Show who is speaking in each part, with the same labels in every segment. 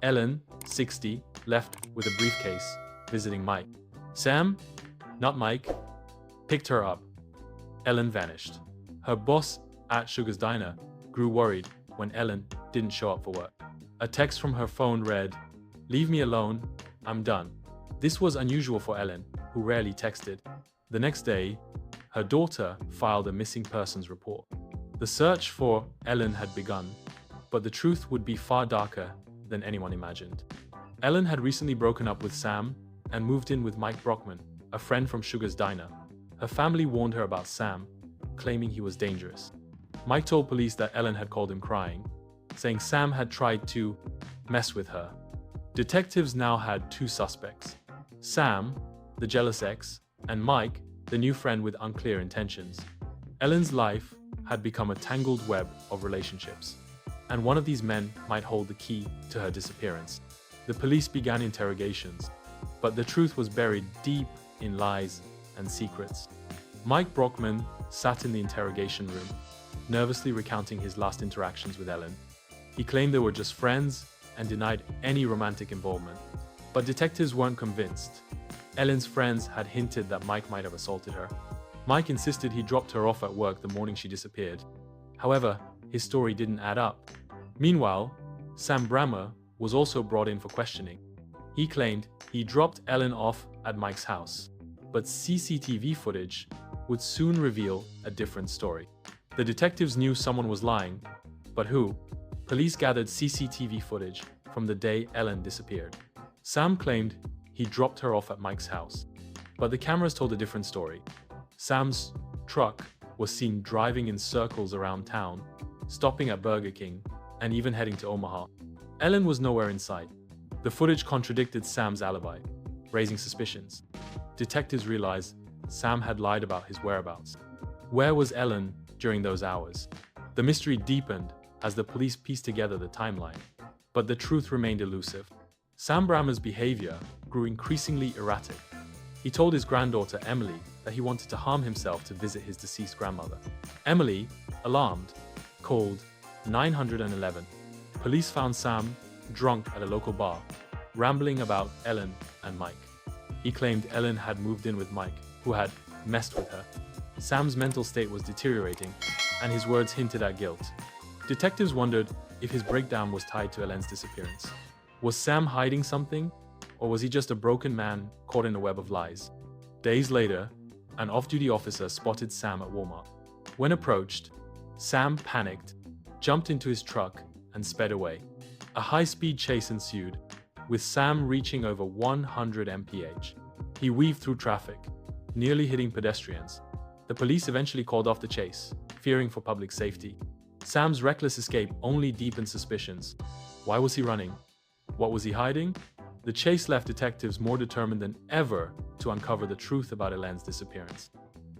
Speaker 1: Ellen, 60, left with a briefcase, visiting Mike. Sam, not Mike, picked her up. Ellen vanished. Her boss at Sugar's Diner grew worried when Ellen didn't show up for work. A text from her phone read, "Leave me alone, I'm done." This was unusual for Ellen, who rarely texted. The next day, her daughter filed a missing persons report. The search for Ellen had begun, but the truth would be far darker than anyone imagined. Ellen had recently broken up with Sam and moved in with Mike Brockman, a friend from Sugar's Diner. Her family warned her about Sam, claiming he was dangerous. Mike told police that Ellen had called him crying, saying Sam had tried to mess with her. Detectives now had two suspects: Sam, the jealous ex, and Mike, the new friend with unclear intentions. Ellen's life had become a tangled web of relationships, and one of these men might hold the key to her disappearance. The police began interrogations, but the truth was buried deep in lies and secrets. Mike Brockman sat in the interrogation room, nervously recounting his last interactions with Ellen. He claimed they were just friends and denied any romantic involvement. But detectives weren't convinced. Ellen's friends had hinted that Mike might have assaulted her. Mike insisted he dropped her off at work the morning she disappeared. However, his story didn't add up. Meanwhile, Sam Brammer was also brought in for questioning. He claimed he dropped Ellen off at Mike's house, but CCTV footage would soon reveal a different story. The detectives knew someone was lying, but who? Police gathered CCTV footage from the day Ellen disappeared. Sam claimed he dropped her off at Mike's house, but the cameras told a different story. Sam's truck was seen driving in circles around town, stopping at Burger King, and even heading to Omaha. Ellen was nowhere in sight. The footage contradicted Sam's alibi, raising suspicions. Detectives realized Sam had lied about his whereabouts. Where was Ellen during those hours? The mystery deepened as the police pieced together the timeline, but the truth remained elusive. Sam Brammer's behavior grew increasingly erratic. He told his granddaughter Emily that he wanted to harm himself to visit his deceased grandmother. Emily, alarmed, called 911. Police found Sam drunk at a local bar, rambling about Ellen and Mike. He claimed Ellen had moved in with Mike, who had messed with her. Sam's mental state was deteriorating, and his words hinted at guilt. Detectives wondered if his breakdown was tied to Ellen's disappearance. Was Sam hiding something, or was he just a broken man caught in a web of lies? Days later, an off-duty officer spotted Sam at Walmart. When approached, Sam panicked, jumped into his truck, and sped away. A high-speed chase ensued, with Sam reaching over 100 mph. He weaved through traffic, nearly hitting pedestrians. The police eventually called off the chase, fearing for public safety. Sam's reckless escape only deepened suspicions. Why was he running? What was he hiding? The chase left detectives more determined than ever to uncover the truth about Ellen's disappearance.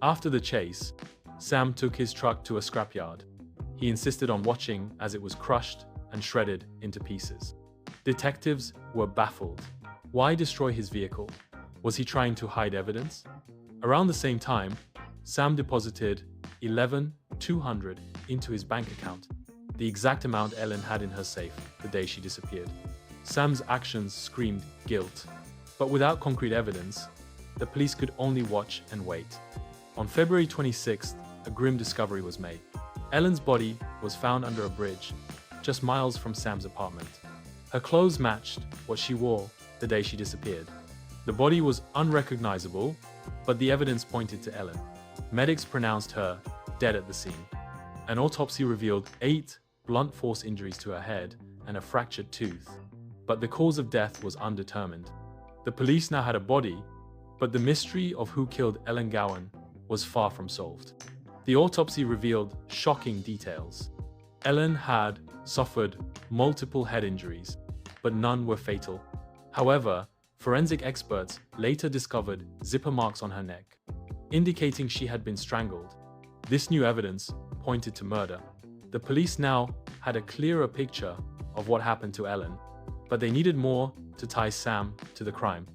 Speaker 1: After the chase, Sam took his truck to a scrapyard. He insisted on watching as it was crushed and shredded into pieces. Detectives were baffled. Why destroy his vehicle? Was he trying to hide evidence? Around the same time, Sam deposited $11,200 into his bank account, the exact amount Ellen had in her safe the day she disappeared. Sam's actions screamed guilt, but without concrete evidence, the police could only watch and wait. On February 26th, a grim discovery was made. Ellen's body was found under a bridge, just miles from Sam's apartment. Her clothes matched what she wore the day she disappeared. The body was unrecognizable, but the evidence pointed to Ellen. Medics pronounced her dead at the scene. An autopsy revealed 8 blunt force injuries to her head and a fractured tooth, but the cause of death was undetermined. The police now had a body, but the mystery of who killed Elen Gowan was far from solved. The autopsy revealed shocking details. Ellen had suffered multiple head injuries, but none were fatal. However, forensic experts later discovered zipper marks on her neck, indicating she had been strangled. This new evidence pointed to murder. The police now had a clearer picture of what happened to Ellen, but they needed more to tie Sam to the crime.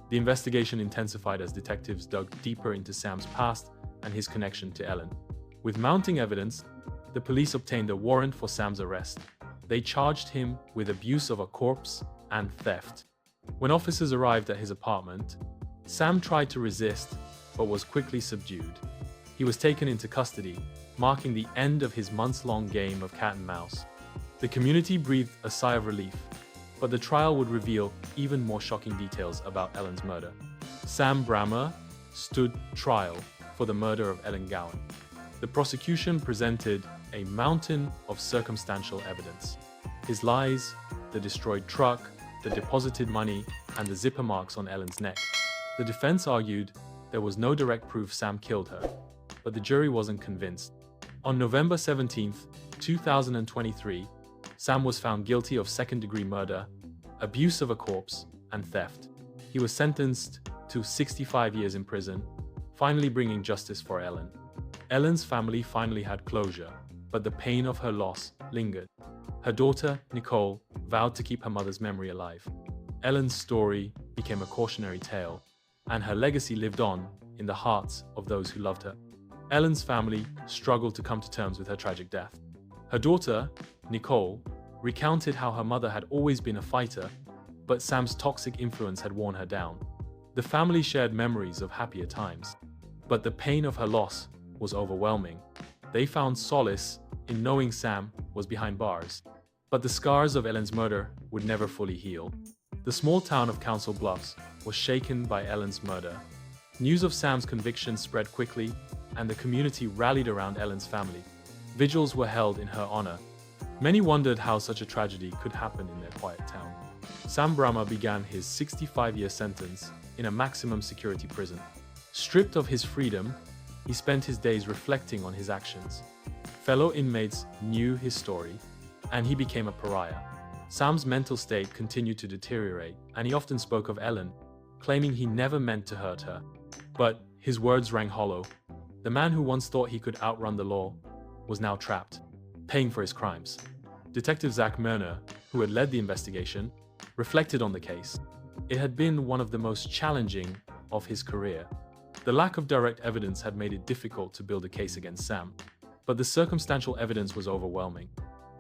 Speaker 1: The investigation intensified as detectives dug deeper into Sam's past and his connection to Ellen. With mounting evidence, the police obtained a warrant for Sam's arrest. They charged him with abuse of a corpse and theft. When officers arrived at his apartment, Sam tried to resist but was quickly subdued. He was taken into custody, marking the end of his months-long game of cat and mouse. The community breathed a sigh of relief, but the trial would reveal even more shocking details about Elen's murder. Sam Brammer stood trial for the murder of Elen Gowan. The prosecution presented a mountain of circumstantial evidence. His lies, the destroyed truck, the deposited money, and the zipper marks on Elen's neck. The defense argued there was no direct proof Sam killed her, but the jury wasn't convinced. On November 17, 2023, Sam was found guilty of second-degree murder, abuse of a corpse, and theft. He was sentenced to 65 years in prison, finally bringing justice for Elen. Elen's family finally had closure, but the pain of her loss lingered. Her daughter, Nicole, vowed to keep her mother's memory alive. Elen's story became a cautionary tale, and her legacy lived on in the hearts of those who loved her. Elen's family struggled to come to terms with her tragic death. Her daughter, Nicole, recounted how her mother had always been a fighter, but Sam's toxic influence had worn her down. The family shared memories of happier times, but the pain of her loss was overwhelming. They found solace in knowing Sam was behind bars, but the scars of Elen's murder would never fully heal. The small town of Council Bluffs was shaken by Elen's murder. News of Sam's conviction spread quickly, and the community rallied around Elen's family. Vigils were held in her honor. Many wondered how such a tragedy could happen in their quiet town. Sam Brammer began his 65-year sentence in a maximum security prison. Stripped of his freedom, he spent his days reflecting on his actions. Fellow inmates knew his story, and he became a pariah. Sam's mental state continued to deteriorate, and he often spoke of Elen, claiming he never meant to hurt her. But his words rang hollow. The man who once thought he could outrun the law was now trapped, paying for his crimes. Detective Zach Merner, who had led the investigation, reflected on the case. It had been one of the most challenging of his career. The lack of direct evidence had made it difficult to build a case against Sam, but the circumstantial evidence was overwhelming.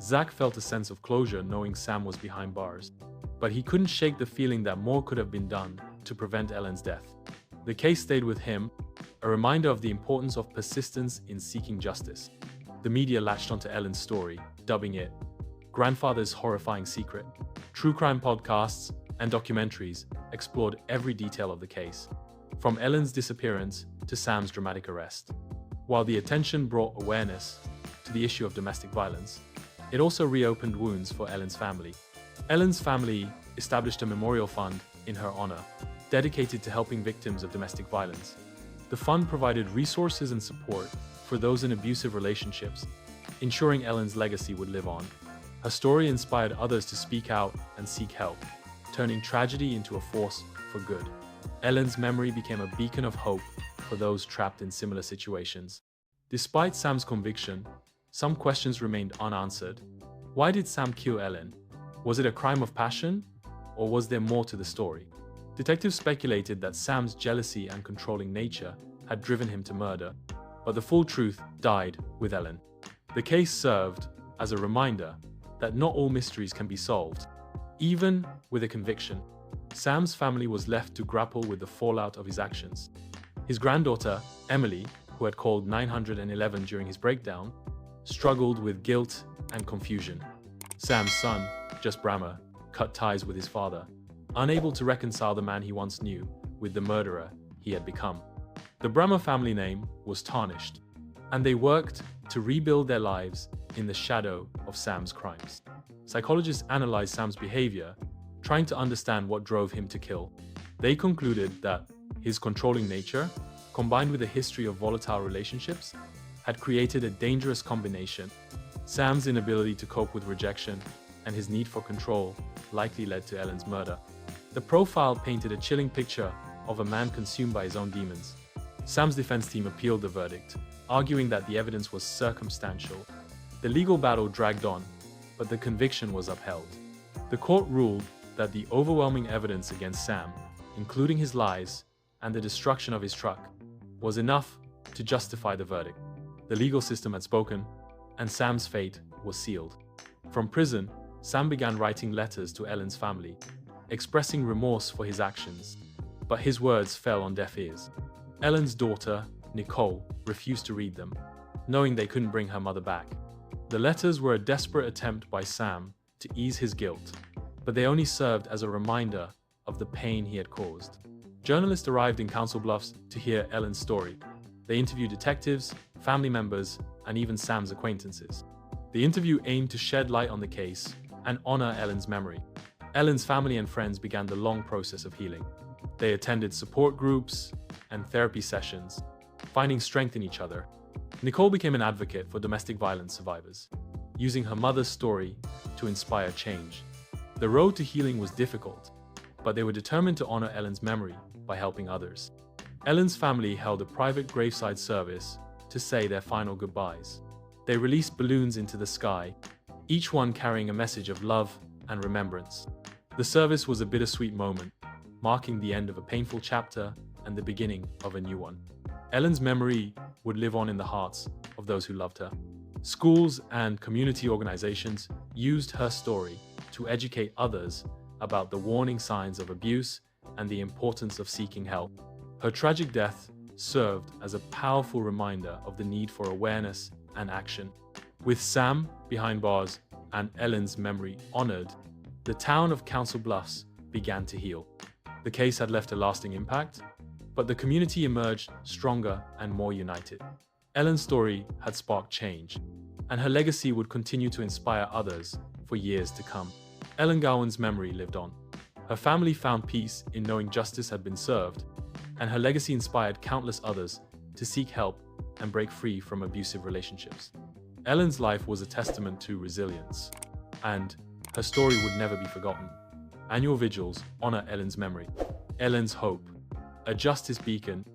Speaker 1: Zach felt a sense of closure knowing Sam was behind bars, but he couldn't shake the feeling that more could have been done to prevent Elen's death. The case stayed with him, a reminder of the importance of persistence in seeking justice. The media latched onto Elen's story, dubbing it Grandfather's Horrifying Secret. True crime podcasts and documentaries explored every detail of the case, from Elen's disappearance to Sam's dramatic arrest. While the attention brought awareness to the issue of domestic violence, it also reopened wounds for Elen's family. Elen's family established a memorial fund in her honor, dedicated to helping victims of domestic violence. The fund provided resources and support for those in abusive relationships, ensuring Elen's legacy would live on. Her story inspired others to speak out and seek help, turning tragedy into a force for good. Elen's memory became a beacon of hope for those trapped in similar situations. Despite Sam's conviction, some questions remained unanswered. Why did Sam kill Elen? Was it a crime of passion, or was there more to the story? Detectives speculated that Sam's jealousy and controlling nature had driven him to murder, but the full truth died with Elen. The case served as a reminder that not all mysteries can be solved. Even with a conviction, Sam's family was left to grapple with the fallout of his actions. His granddaughter, Emily, who had called 911 during his breakdown, struggled with guilt and confusion. Sam's son, Just Brammer, cut ties with his father, unable to reconcile the man he once knew with the murderer he had become. The Brammer family name was tarnished, and they worked to rebuild their lives in the shadow of Sam's crimes. Psychologists analyzed Sam's behavior, trying to understand what drove him to kill. They concluded that his controlling nature, combined with a history of volatile relationships, had created a dangerous combination. Sam's inability to cope with rejection and his need for control likely led to Elen's murder. The profile painted a chilling picture of a man consumed by his own demons. Sam's defense team appealed the verdict, arguing that the evidence was circumstantial. The legal battle dragged on, but the conviction was upheld. The court ruled that the overwhelming evidence against Sam, including his lies and the destruction of his truck, was enough to justify the verdict. The legal system had spoken, and Sam's fate was sealed. From prison, Sam began writing letters to Ellen's family, expressing remorse for his actions, but his words fell on deaf ears. Ellen's daughter, Nicole, refused to read them, knowing they couldn't bring her mother back. The letters were a desperate attempt by Sam to ease his guilt, but they only served as a reminder of the pain he had caused. Journalists arrived in Council Bluffs to hear Ellen's story. They interviewed detectives, family members, and even Sam's acquaintances. The interview aimed to shed light on the case and honor Ellen's memory. Ellen's family and friends began the long process of healing. They attended support groups and therapy sessions, finding strength in each other. Nicole became an advocate for domestic violence survivors, using her mother's story to inspire change. The road to healing was difficult, but they were determined to honor Ellen's memory by helping others. Ellen's family held a private graveside service to say their final goodbyes. They released balloons into the sky, each one carrying a message of love and remembrance. The service was a bittersweet moment, marking the end of a painful chapter and the beginning of a new one. Ellen's memory would live on in the hearts of those who loved her. Schools and community organizations used her story to educate others about the warning signs of abuse and the importance of seeking help. Her tragic death served as a powerful reminder of the need for awareness and action. With Sam behind bars and Ellen's memory honored, the town of Council Bluffs began to heal. The case had left a lasting impact, but the community emerged stronger and more united. Ellen's story had sparked change, and her legacy would continue to inspire others for years to come. Elen Gowan's memory lived on. Her family found peace in knowing justice had been served, and her legacy inspired countless others to seek help and break free from abusive relationships. Ellen's life was a testament to resilience, and her story would never be forgotten. Annual vigils honor Ellen's memory. Ellen's hope, a justice beacon